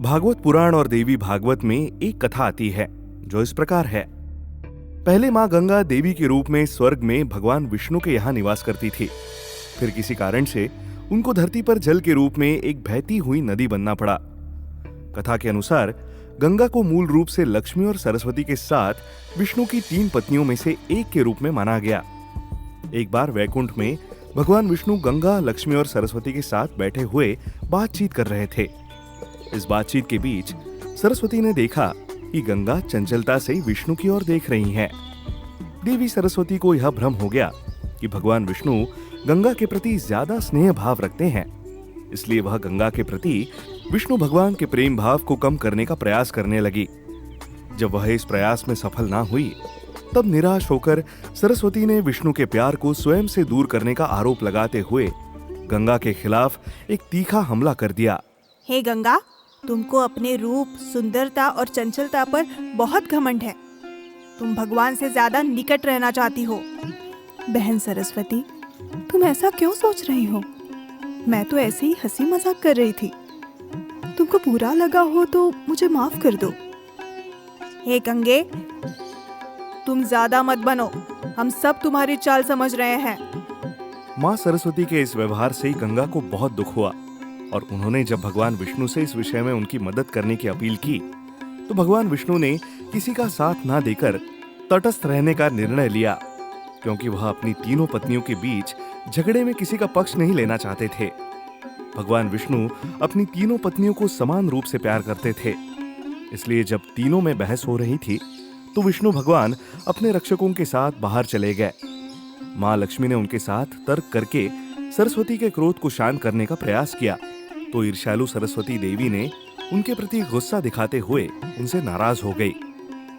भागवत पुराण और देवी भागवत में एक कथा आती है जो इस प्रकार है। पहले माँ गंगा देवी के रूप में स्वर्ग में भगवान विष्णु के यहाँ निवास करती थी। फिर किसी कारण से उनको धरती पर जल के रूप में एक बहती हुई नदी बनना पड़ा। कथा के अनुसार गंगा को मूल रूप से लक्ष्मी और सरस्वती के साथ विष्णु की 3 पत्नियों में से एक के रूप में माना गया। एक बार वैकुंठ में भगवान विष्णु गंगा, लक्ष्मी और सरस्वती के साथ बैठे हुए बातचीत कर रहे थे। इस बातचीत के बीच सरस्वती ने देखा कि गंगा चंचलता से विष्णु की ओर देख रही हैं। देवी सरस्वती को यह भ्रम हो गया कि भगवान विष्णु गंगा के प्रति ज्यादा स्नेह भाव रखते हैं, इसलिए वह गंगा के प्रति विष्णु भगवान के प्रेम भाव को कम करने का प्रयास करने लगी। जब वह इस प्रयास में सफल ना हुई, तब निराश होकर सरस्वती ने विष्णु के प्यार को स्वयं से दूर करने का आरोप लगाते हुए गंगा के खिलाफ एक तीखा हमला कर दिया। हे गंगा, तुमको अपने रूप, सुंदरता और चंचलता पर बहुत घमंड है। तुम भगवान से ज्यादा निकट रहना चाहती हो। बहन सरस्वती, तुम ऐसा क्यों सोच रही हो? मैं तो ऐसे ही हंसी मजाक कर रही थी। तुमको बुरा लगा हो तो मुझे माफ कर दो। हे गंगे, तुम ज्यादा मत बनो। हम सब तुम्हारी चाल समझ रहे हैं। माँ सरस्वती के इस व्यवहार से गंगा को बहुत दुख हुआ और उन्होंने जब भगवान विष्णु से इस विषय में उनकी मदद करने की अपील की, तो भगवान विष्णु ने किसी का साथ ना देकर तटस्थ रहने का निर्णय लिया, क्योंकि वह अपनी तीनों पत्नियों के बीच झगड़े में किसी का पक्ष नहीं लेना चाहते थे। भगवान विष्णु अपनी तीनों पत्नियों को समान रूप से प्यार करते थे, इसलिए जब तीनों में बहस हो रही थी तो विष्णु भगवान अपने रक्षकों के साथ बाहर चले गए। माँ लक्ष्मी ने उनके साथ तर्क करके सरस्वती के क्रोध को शांत करने का प्रयास किया, तो ईर्ष्यालु सरस्वती देवी ने उनके प्रति गुस्सा दिखाते हुए उनसे नाराज हो गई।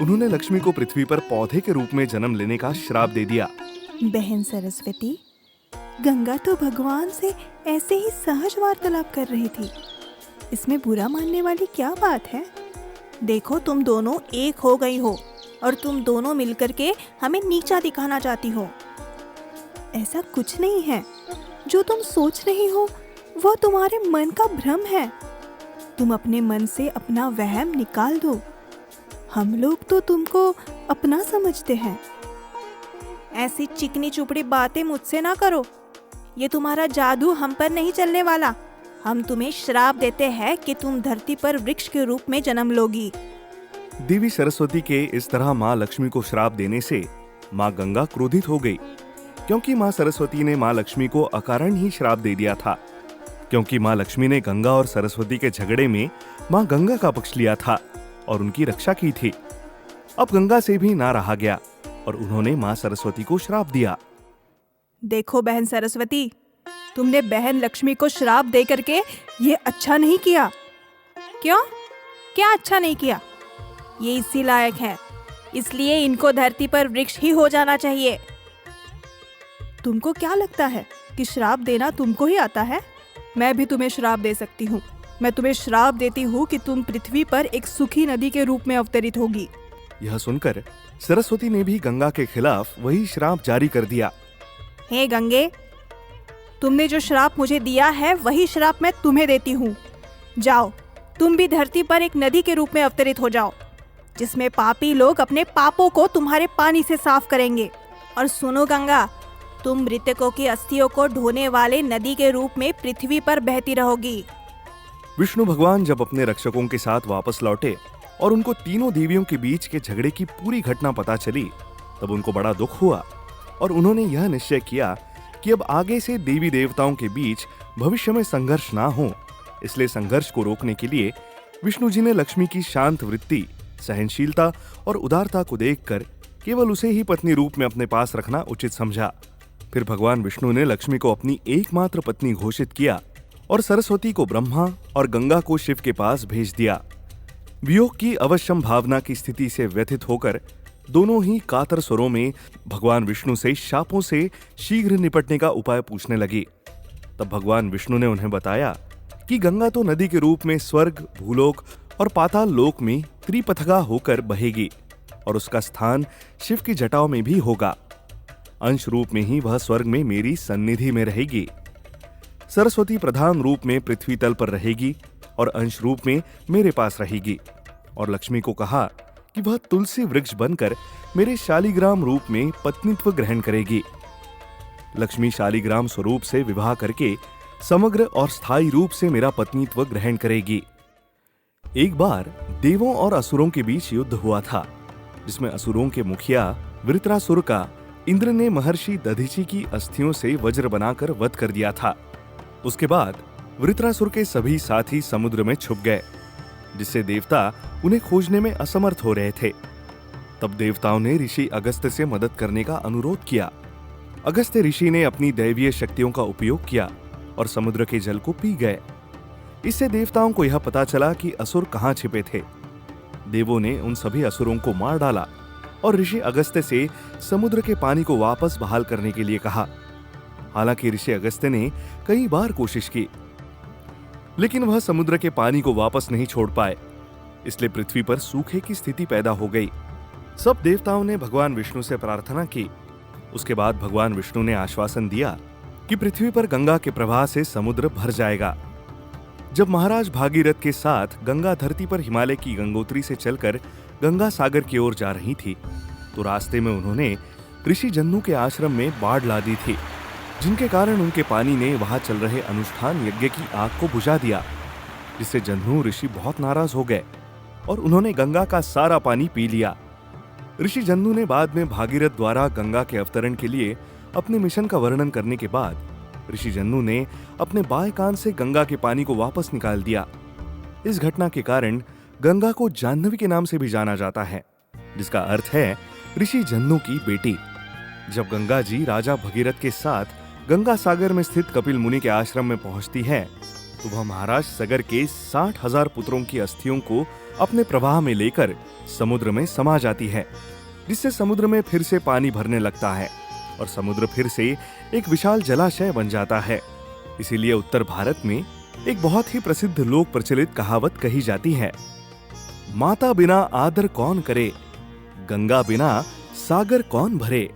उन्होंने लक्ष्मी को पृथ्वी पर पौधे के रूप में जन्म लेने का श्राप दे दिया। बहन सरस्वती, गंगा तो भगवान से ऐसे ही सहज वार्तालाप कर रही थी। इसमें बुरा मानने वाली क्या बात है? देखो, तुम दोनों एक हो गई हो और तुम दोनों मिलकर के हमें नीचा दिखाना चाहती हो। ऐसा कुछ नहीं है। जो तुम सोच रही हो वह तुम्हारे मन का भ्रम है। तुम अपने मन से अपना वहम निकाल दो। हम लोग तो तुमको अपना समझते हैं। ऐसी चिकनी चुपड़ी बातें मुझसे ना करो। ये तुम्हारा जादू हम पर नहीं चलने वाला। हम तुम्हें श्राप देते हैं कि तुम धरती पर वृक्ष के रूप में जन्म लोगी। देवी सरस्वती के इस तरह माँ लक्ष्मी को श्राप देने से माँ गंगा क्रोधित हो गई, क्योंकि माँ सरस्वती ने माँ लक्ष्मी को अकारण ही श्राप दे दिया था। क्योंकि माँ लक्ष्मी ने गंगा और सरस्वती के झगड़े में माँ गंगा का पक्ष लिया था और उनकी रक्षा की थी। अब गंगा से भी ना रहा गया और उन्होंने माँ सरस्वती को श्राप दिया। देखो बहन सरस्वती, तुमने बहन लक्ष्मी को श्राप दे करके ये अच्छा नहीं किया। क्यों? क्या अच्छा नहीं किया? ये इसी लायक है, इसलिए इनको धरती पर वृक्ष ही हो जाना चाहिए। तुमको क्या लगता है कि श्राप देना तुमको ही आता है? मैं भी तुम्हें श्राप दे सकती हूँ। मैं तुम्हें श्राप देती हूँ कि तुम पृथ्वी पर एक सूखी नदी के रूप में अवतरित होगी। यह सुनकर सरस्वती ने भी गंगा के खिलाफ वही श्राप जारी कर दिया। हे गंगे, तुमने जो श्राप मुझे दिया है वही श्राप मैं तुम्हें देती हूँ। जाओ, तुम भी धरती पर एक नदी के रूप में अवतरित हो जाओ, जिसमें पापी लोग अपने पापों को तुम्हारे पानी से साफ करेंगे। और सुनो गंगा, तुम मृतकों की अस्थियों को ढोने वाले नदी के रूप में पृथ्वी पर बहती रहोगी। विष्णु भगवान जब अपने रक्षकों के साथ वापस लौटे और उनको तीनों देवियों के बीच के झगड़े की पूरी घटना पता चली, तब उनको बड़ा दुख हुआ और उन्होंने यह निश्चय किया कि अब आगे से देवी देवताओं के बीच भविष्य में संघर्ष ना हो। इसलिए संघर्ष को रोकने के लिए विष्णु जी ने लक्ष्मी की शांत वृत्ति, सहनशीलता और उदारता को देखकर केवल उसे ही पत्नी रूप में अपने पास रखना उचित समझा। फिर भगवान विष्णु ने लक्ष्मी को अपनी एकमात्र पत्नी घोषित किया और सरस्वती को ब्रह्मा और गंगा को शिव के पास भेज दिया। वियोग की अवश्यम भावना की स्थिति से व्यथित होकर दोनों ही कातर स्वरों में भगवान विष्णु से शापों से शीघ्र निपटने का उपाय पूछने लगी। तब भगवान विष्णु ने उन्हें बताया कि गंगा तो नदी के रूप में स्वर्ग, भूलोक और पाताल लोक में त्रिपथगा होकर बहेगी और उसका स्थान शिव की जटाओं में भी होगा। अंश रूप में ही वह स्वर्ग में मेरी सन्निधि में रहेगी। सरस्वती प्रधान रूप में पृथ्वी तल पर रहेगी और अंश रूप में मेरे पास रहेगी। और लक्ष्मी को कहा कि वह तुलसी वृक्ष बनकर मेरे शालिग्राम रूप में पत्नीत्व ग्रहण करेगी। लक्ष्मी शालिग्राम स्वरूप से विवाह करके समग्र और स्थायी रूप से मेरा पत्नीत्व ग्रहण करेगी। एक बार देवों और असुरों के बीच युद्ध हुआ था, जिसमें असुरों के मुखिया वृत्रासुर का इंद्र ने महर्षि दधीचि की अस्थियों से वज्र बनाकर वध कर दिया था। उसके बाद वृत्रासुर के सभी साथी समुद्र में छुप गए, जिससे देवता उन्हें खोजने में असमर्थ हो रहे थे। तब देवताओं ने ऋषि अगस्त्य से मदद करने का अनुरोध किया। अगस्त्य ऋषि ने अपनी दैवीय शक्तियों का उपयोग किया और समुद्र के जल को पी गए। इससे देवताओं को यह पता चला कि असुर कहां छिपे थे। देवों ने उन सभी असुरों को मार डाला और ऋषि अगस्त्य से समुद्र के पानी को वापस बहाल करने के लिए कहा। हालांकि ऋषि अगस्त्य ने कई बार कोशिश की, लेकिन वह समुद्र के पानी को वापस नहीं छोड़ पाए। इसलिए पृथ्वी पर सूखे की स्थिति पैदा हो गई। सब देवताओं ने भगवान विष्णु से प्रार्थना की। उसके बाद भगवान विष्णु ने आश्वासन दिया कि पृथ्वी पर गंगा के प्रवाह से समुद्र भर जाएगा। जब महाराज भागीरथ के साथ गंगा धरती पर हिमालय की गंगोत्री से चलकर गंगा सागर की ओर जा रही थी, तो रास्ते में उन्होंने ऋषि जन्नू के आश्रम में बाढ़ ला दी थी, जिनके कारण उनके पानी ने वहां चल रहे अनुष्ठान यज्ञ की आग को बुझा दिया, जिससे जन्नू ऋषि बहुत नाराज हो गए और उन्होंने गंगा का सारा पानी पी लिया। ऋषि जन्नू ने बाद में भागीरथ द्वारा गंगा के अवतरण के लिए अपने मिशन का वर्णन करने के बाद ऋषि जन्नू ने अपने बाएं कान से गंगा के पानी को वापस निकाल दिया। इस घटना के कारण गंगा को जाह्नवी के नाम से भी जाना जाता है, जिसका अर्थ है ऋषि जन्नू की बेटी। जब गंगा जी राजा भगीरथ के साथ गंगा सागर में स्थित कपिल मुनि के आश्रम में पहुंचती है, तो वह महाराज सगर के 60,000 पुत्रों की अस्थियों को अपने प्रवाह में लेकर समुद्र में समा जाती है, जिससे समुद्र में फिर से पानी भरने लगता है और समुद्र फिर से एक विशाल जलाशय बन जाता है। इसीलिए उत्तर भारत में एक बहुत ही प्रसिद्ध लोक प्रचलित कहावत कही जाती है, माता बिना आदर कौन करे, गंगा बिना सागर कौन भरे।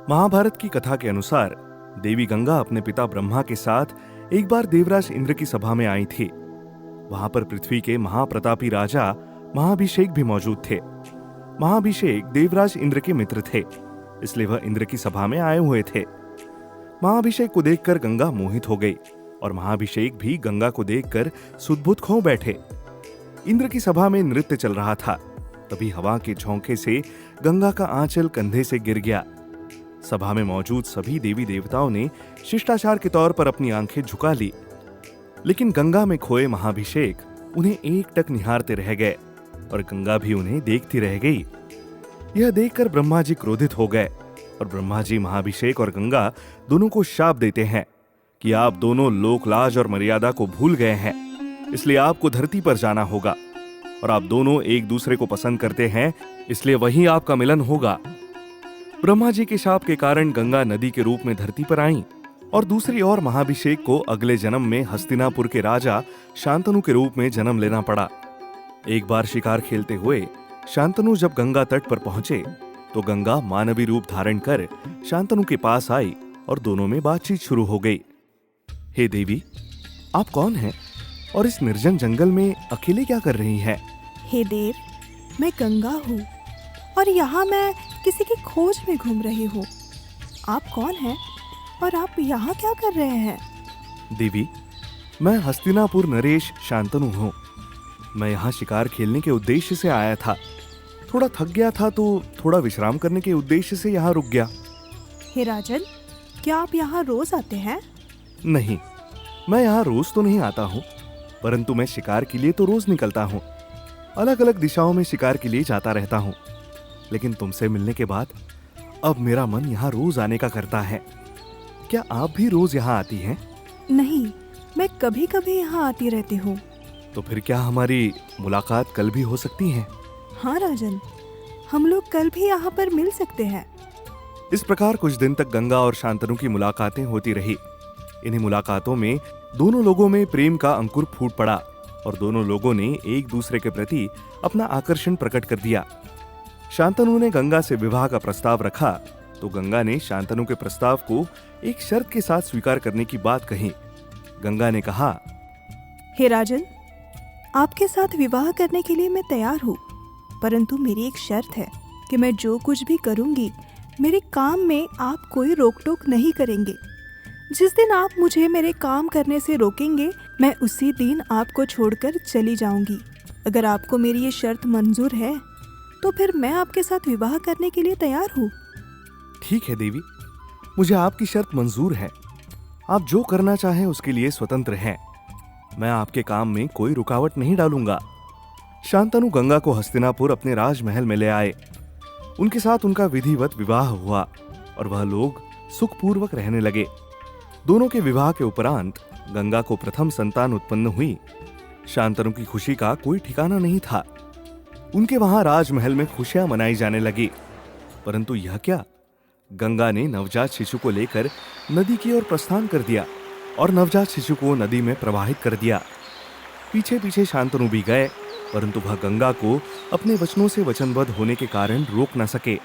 महाभारत की कथा के अनुसार देवी गंगा अपने पिता ब्रह्मा के साथ एक बार देवराज इंद्र की सभा में आई थी। वहां पर पृथ्वी के महाप्रतापी राजा महाभिषेक भी मौजूद थे। महाभिषेक देवराज इंद्र के मित्र थे, इसलिए वह इंद्र की सभा में आए हुए थे। महाभिषेक को देखकर गंगा मोहित हो गई और महाभिषेक भी गंगा को देखकर सुदबुद खो बैठे। इंद्र की सभा में नृत्य चल रहा था, तभी हवा के झोंके से गंगा का आंचल कंधे से गिर गया। सभा में मौजूद सभी देवी देवताओं ने शिष्टाचार के तौर पर अपनी आंखें झुका ली, लेकिन गंगा में खोए महाभिषेक उन्हें एकटक निहारते रह गए और गंगा भी उन्हें देखती रह गई। यह देखकर ब्रह्मा जी क्रोधित हो गए और ब्रह्मा जी महाभिषेक और गंगा दोनों को शाप देते हैं कि आप दोनों लोकलाज और मर्यादा को भूल गए हैं, इसलिए आपको धरती पर जाना होगा और आप दोनों एक दूसरे को पसंद करते हैं, इसलिए वहीं आपका मिलन होगा। ब्रह्मा जी के शाप के कारण गंगा नदी के रूप में धरती पर आई और दूसरी ओर महाभिषेक को अगले जन्म में हस्तिनापुर के राजा शांतनु के रूप में जन्म लेना पड़ा। एक बार शिकार खेलते हुए शांतनु जब गंगा तट पर पहुंचे, तो गंगा मानवी रूप धारण कर शांतनु के पास आई और दोनों में बातचीत शुरू हो गई। हे देवी, आप कौन हैं और इस निर्जन जंगल में अकेले क्या कर रही हैं? हे देव, मैं गंगा हूँ और यहाँ मैं किसी की खोज में घूम रही हूँ। आप कौन हैं और आप यहाँ क्या कर रहे हैं? देवी, मैं हस्तिनापुर नरेश शांतनु हूँ। मैं यहाँ शिकार खेलने के उद्देश्य से आया था। थोड़ा थक गया था तो थोड़ा विश्राम करने के उद्देश्य से यहाँ रुक गया। हे राजन, क्या आप यहाँ रोज आते हैं? नहीं, मैं यहाँ रोज तो नहीं आता हूँ, परंतु मैं शिकार के लिए तो रोज निकलता हूँ। अलग अलग दिशाओं में शिकार के लिए जाता रहता हूँ, लेकिन तुमसे मिलने के बाद अब मेरा मन यहाँ रोज आने का करता है। क्या आप भी रोज यहाँ आती हैं? नहीं, मैं कभी कभी यहाँ आती रहती हूँ। तो फिर क्या हमारी मुलाकात कल भी हो सकती है? हाँ राजन, हम लोग कल भी यहाँ पर मिल सकते हैं। इस प्रकार कुछ दिन तक गंगा और शांतनु की मुलाकातें होती रही। इन्हीं मुलाकातों में दोनों लोगों में प्रेम का अंकुर फूट पड़ा और दोनों लोगों ने एक दूसरे के प्रति अपना आकर्षण प्रकट कर दिया। शांतनु ने गंगा से विवाह का प्रस्ताव रखा तो गंगा ने शांतनु के प्रस्ताव को एक शर्त के साथ स्वीकार करने की बात कही। गंगा ने कहा, हे राजन, आपके साथ विवाह करने के लिए मैं तैयार हूँ, परंतु मेरी एक शर्त है कि मैं जो कुछ भी करूँगी मेरे काम में आप कोई रोक टोक नहीं करेंगे। जिस दिन आप मुझे मेरे काम करने से रोकेंगे मैं उसी दिन आपको छोड़कर चली जाऊंगी। अगर आपको मेरी ये शर्त मंजूर है तो फिर मैं आपके साथ विवाह करने के लिए तैयार हूँ। ठीक है देवी, मुझे आपकी शर्त मंजूर है। आप जो करना चाहें उसके लिए स्वतंत्र हैं। मैं आपके काम में कोई रुकावट नहीं डालूंगा। शांतनु गंगा को हस्तिनापुर अपने राजमहल में ले आए। उनके साथ उनका विधिवत विवाह हुआ और वह लोग सुखपूर्वक रहने लगे। दोनों के विवाह के उपरांत गंगा को प्रथम संतान उत्पन्न हुई। शांतनु की खुशी का कोई ठिकाना नहीं था। उनके वहां राजमहल में खुशियां मनाई जाने लगी। परंतु यह क्या, गंगा ने नवजात शिशु को लेकर नदी की ओर प्रस्थान कर दिया और नवजात शिशु को नदी में प्रवाहित कर दिया। पीछे पीछे शांतनु भी गए, परंतु वह गंगा को अपने वचनों से वचनबद्ध होने के कारण रोक न सके।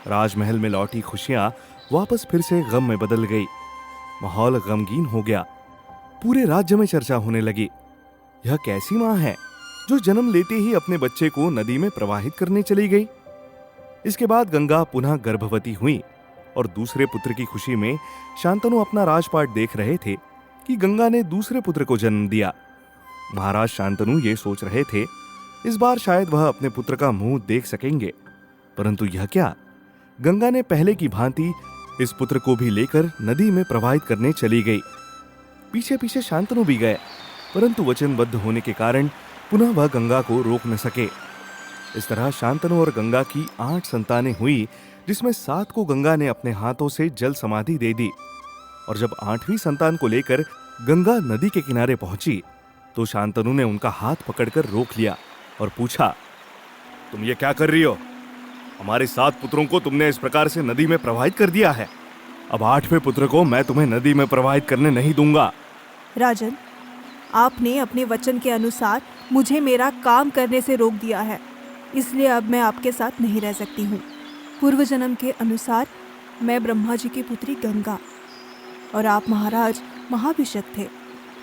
राजमहल में लौटी खुशियां वापस फिर से गम में बदल गई। माहौल गमगीन हो गया। पूरे राज्य में चर्चा होने लगी। यह कैसी मां है जो जन्म लेते ही अपने बच्चे को नदी में प्रवाहित करने चली गई। इसके बाद गंगा पुनः गर्भवती हुई और दूसरे पुत्र की खुशी में शांतनु अपना राजपाट देख रहे थे कि गंगा ने दूसरे पुत्र को जन्म दिया। महाराज शांतनु ये सोच रहे थे इस बार शायद वह अपने पुत्र का मुंह देख सकेंगे, परंतु यह क्या, गंगा ने पहले की भांति इस पुत्र को भी लेकर नदी में प्रवाहित करने चली गई। पीछे पीछे शांतनु भी गए, परंतु वचनबद्ध होने के कारण पुनः वह गंगा को रोक न सके। इस तरह शांतनु और गंगा की 8 संतानें हुई, जिसमें 7 को गंगा ने अपने हाथों से जल समाधि दे दी। और जब 8वीं संतान को लेकर गंगा नदी के किनारे पहुंची तो शांतनु ने उनका हाथ पकड़कर रोक लिया और पूछा, तुम ये क्या कर रही हो? हमारे 7 पुत्रों को तुमने इस प्रकार से नदी में प्रवाहित कर दिया है। अब 8वें पुत्र को मैं तुम्हें नदी में प्रवाहित करने नहीं दूंगा। राजन, आपने अपने वचन के अनुसार मुझे मेरा काम करने से रोक दिया है, इसलिए अब मैं आपके साथ नहीं रह सकती हूँ। पूर्व जन्म के अनुसार मैं ब्रह्मा जी की पुत्री गंगा और आप महाराज महाभिषक थे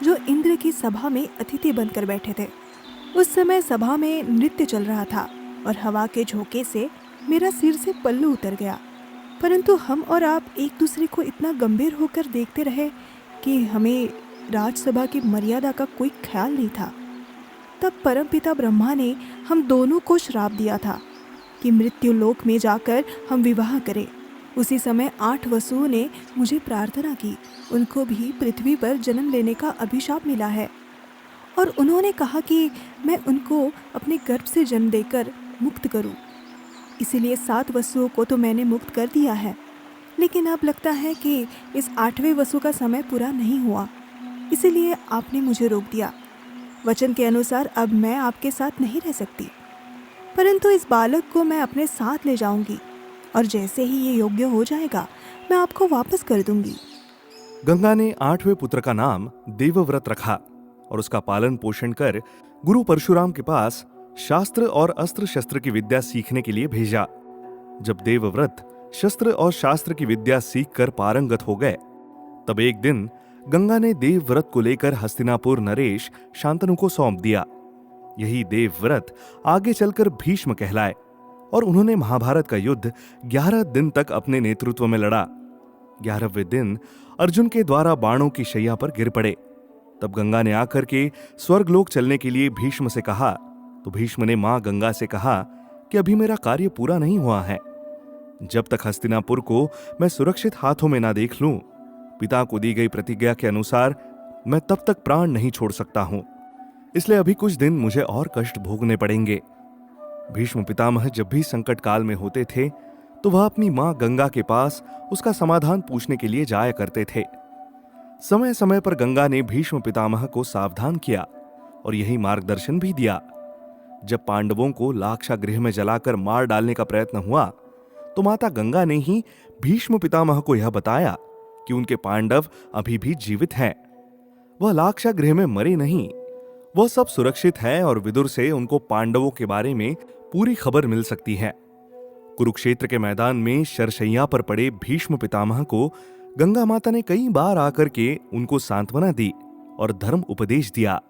जो इंद्र की सभा में अतिथि बनकर बैठे थे। उस समय सभा में नृत्य चल रहा था और हवा के झोंके से मेरा सिर से पल्लू उतर गया, परंतु हम और आप एक दूसरे को इतना गंभीर होकर देखते रहे कि हमें राजसभा की मर्यादा का कोई ख्याल नहीं था। तब परमपिता ब्रह्मा ने हम दोनों को श्राप दिया था कि मृत्यु लोक में जाकर हम विवाह करें। उसी समय 8 वसुओं ने मुझे प्रार्थना की। उनको भी पृथ्वी पर जन्म लेने का अभिशाप मिला है और उन्होंने कहा कि मैं उनको अपने गर्भ से जन्म देकर मुक्त करूं। इसीलिए 7 वसुओं को तो मैंने मुक्त कर दिया है, लेकिन अब लगता है कि इस 8वें वसु का समय पूरा नहीं हुआ, इसीलिए आपने मुझे रोक दिया। वचन के अनुसार अब मैं आपके साथ नहीं रह सकती, परंतु इस बालक को मैं अपने साथ ले जाऊंगी और जैसे ही ये योग्य हो जाएगा मैं आपको वापस कर दूंगी। गंगा ने 8वें पुत्र का नाम देवव्रत रखा और उसका पालन पोषण कर गुरु परशुराम के पास शास्त्र और अस्त्र शस्त्र की विद्या सीखने के लिए भेजा। जब देवव्रत शस्त्र और शास्त्र की विद्या सीखकर पारंगत हो गए, तब एक दिन गंगा ने देवव्रत को लेकर हस्तिनापुर नरेश शांतनु को सौंप दिया। यही देवव्रत आगे चलकर भीष्म कहलाए और उन्होंने महाभारत का युद्ध 11 दिन तक अपने नेतृत्व में लड़ा। 11वें दिन अर्जुन के द्वारा बाणों की शैया पर गिर पड़े। तब गंगा ने आकर के स्वर्गलोक चलने के लिए भीष्म से कहा, तो भीष्म ने मां गंगा से कहा कि अभी मेरा कार्य पूरा नहीं हुआ है। जब तक हस्तिनापुर को मैं सुरक्षित हाथों में ना देख लूं, पिता को दी गई प्रतिज्ञा के अनुसार मैं तब तक प्राण नहीं छोड़ सकता हूं। इसलिए अभी कुछ दिन मुझे और कष्ट भोगने पड़ेंगे। भीष्म पितामह जब भी संकट काल में होते थे तो वह अपनी मां गंगा के पास उसका समाधान पूछने के लिए जाया करते थे। समय समय पर गंगा ने भीष्म पितामह को सावधान किया और यही मार्गदर्शन भी दिया। जब पांडवों को लाक्षागृह में जलाकर मार डालने का प्रयत्न हुआ तो माता गंगा ने ही भीष्म पितामह को यह बताया कि उनके पांडव अभी भी जीवित हैं। वह लाक्षागृह में मरे नहीं, वह सब सुरक्षित है और विदुर से उनको पांडवों के बारे में पूरी खबर मिल सकती है। कुरुक्षेत्र के मैदान में शरशैया पर पड़े भीष्म पितामह को गंगा माता ने कई बार आकर के उनको सांत्वना दी और धर्म उपदेश दिया।